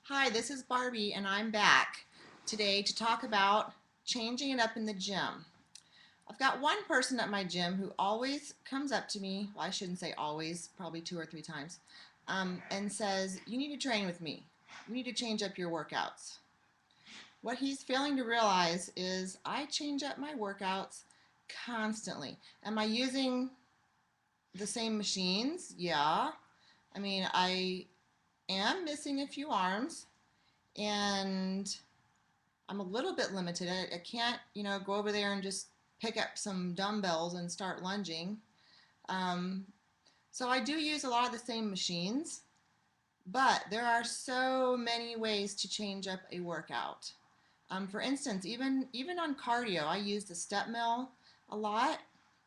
Hi, this is Barbie, and I'm back today to talk about changing it up in the gym. I've got one person at my gym who always comes up to me, well, I shouldn't say always, probably 2 or 3 times, and says, "You need to train with me. You need to change up your workouts." What he's failing to realize is I change up my workouts constantly. Am I using the same machines? Yeah. I am missing a few arms, and I'm a little bit limited. I can't, go over there and just pick up some dumbbells and start lunging. Um, so I do use a lot of the same machines, but there are so many ways to change up a workout. For instance, even on cardio, I use the step mill a lot.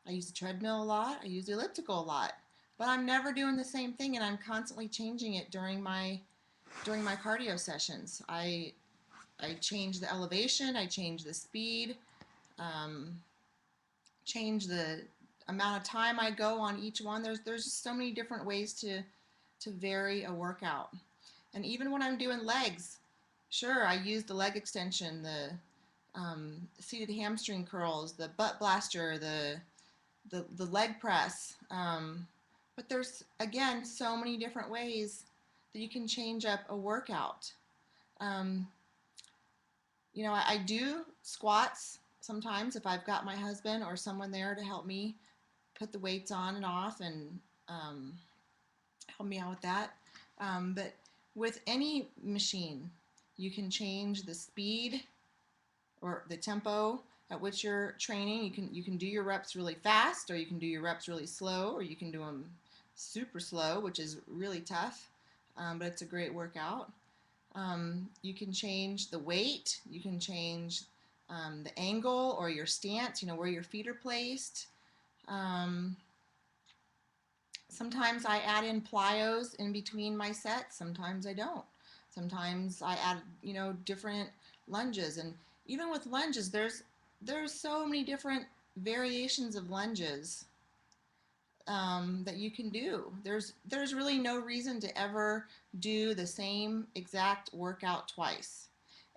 I use the treadmill a lot. I use the elliptical a lot. But I'm never doing the same thing, and I'm constantly changing it during my cardio sessions. I change the elevation, I change the speed, um, change the amount of time I go on each one. There's just so many different ways to vary a workout. And even when I'm doing legs, sure, I use the leg extension, the seated hamstring curls, the butt blaster, the leg press. But there's again so many different ways that you can change up a workout. Um, I do squats sometimes if I've got my husband or someone there to help me put the weights on and off and um, help me out with that. But with any machine, you can change the speed or the tempo at which you're training. You can do your reps really fast, or you can do your reps really slow, or you can do them super slow, which is really tough, but it's a great workout. You can change the weight. You can change the angle or your stance, where your feet are placed. Um, Sometimes I add in plyos in between my sets. Sometimes I don't. Sometimes I add, different lunges. And even with lunges, there's so many different variations of lunges that you can do. There's really no reason to ever do the same exact workout twice.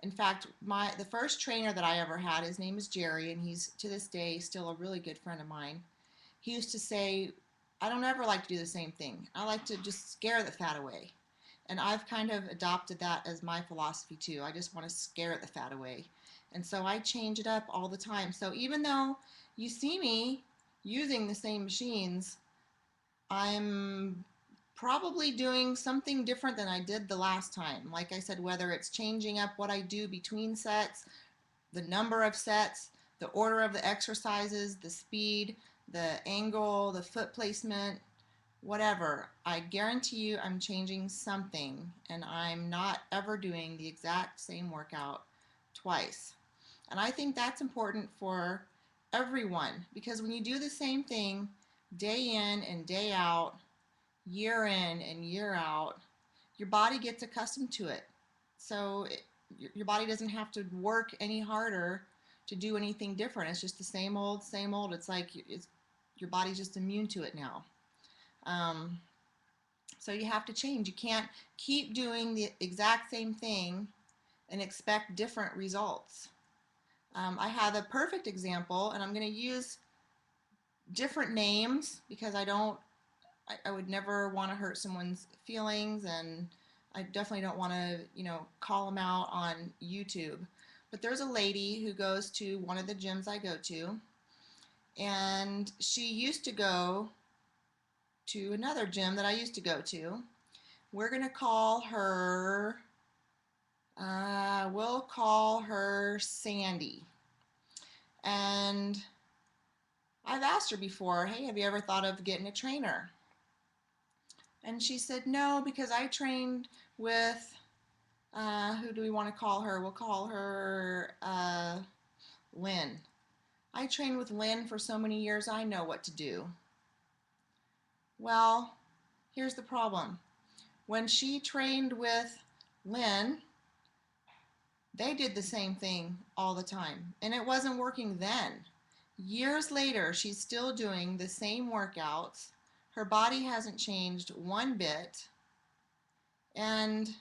In fact, the first trainer that I ever had, his name is Jerry, and he's to this day still a really good friend of mine. He used to say, "I don't ever like to do the same thing. I like to just scare the fat away." And I've kind of adopted that as my philosophy too. I just want to scare the fat away. And so I change it up all the time. So even though you see me using the same machines, I'm probably doing something different than I did the last time. Like I said, whether it's changing up what I do between sets, the number of sets, the order of the exercises, the speed, the angle, the foot placement, whatever. I guarantee you I'm changing something, and I'm not ever doing the exact same workout twice. And I think that's important for everyone, because when you do the same thing day in and day out, year in and year out, your body gets accustomed to it. So your body doesn't have to work any harder to do anything different. It's just the same old, same old. It's like your body's just immune to it now. Um, so you have to change. You can't keep doing the exact same thing and expect different results. I have a perfect example, and I'm going to use different names because I would never want to hurt someone's feelings, and I definitely don't want to, call them out on YouTube. But there's a lady who goes to one of the gyms I go to, and she used to go to another gym that I used to go to. We're going to call her, we'll call her Sandy. And I've asked her before, "Hey, have you ever thought of getting a trainer?" And she said, "No, because I trained with, who do we want to call her? We'll call her Lynn. I trained with Lynn for so many years, I know what to do." Well, here's the problem. When she trained with Lynn, they did the same thing all the time, and it wasn't working then. Years later, she's still doing the same workouts. Her body hasn't changed one bit, and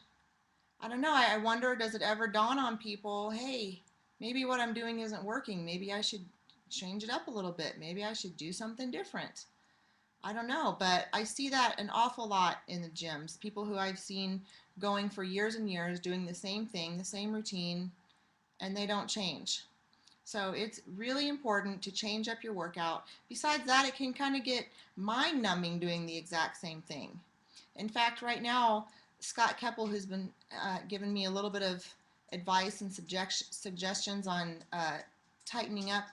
I don't know. I wonder, does it ever dawn on people, hey, maybe what I'm doing isn't working. Maybe I should change it up a little bit. Maybe I should do something different. I don't know, but I see that an awful lot in the gyms. People who I've seen going for years and years, doing the same thing, the same routine, and they don't change. So it's really important to change up your workout. Besides that, it can kind of get mind numbing doing the exact same thing. In fact, right now, Scott Keppel, who's been giving me a little bit of advice and suggestions on tightening up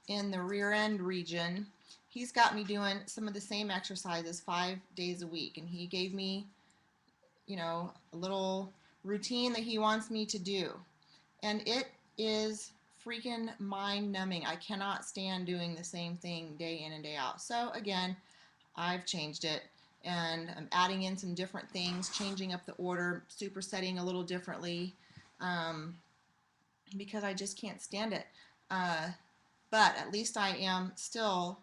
in the rear end region, he's got me doing some of the same exercises 5 days a week. And he gave me, a little routine that he wants me to do. And it is freaking mind numbing. I cannot stand doing the same thing day in and day out. So again, I've changed it and I'm adding in some different things, changing up the order, supersetting a little differently, um, because I just can't stand it. But at least I am still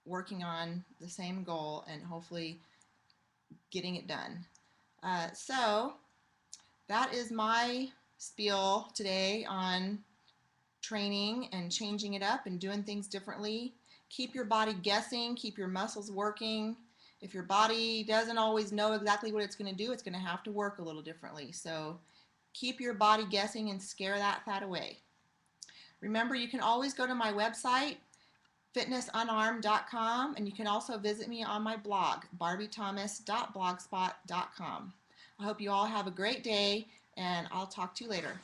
working on the same goal and hopefully getting it done. So that is my spiel today on training and changing it up and doing things differently. Keep your body guessing, keep your muscles working. If your body doesn't always know exactly what it's going to do, it's going to have to work a little differently. So keep your body guessing and scare that fat away. Remember, you can always go to my website, FitnessUnarmed.com, and you can also visit me on my blog, barbiethomas.blogspot.com. I hope you all have a great day, and I'll talk to you later.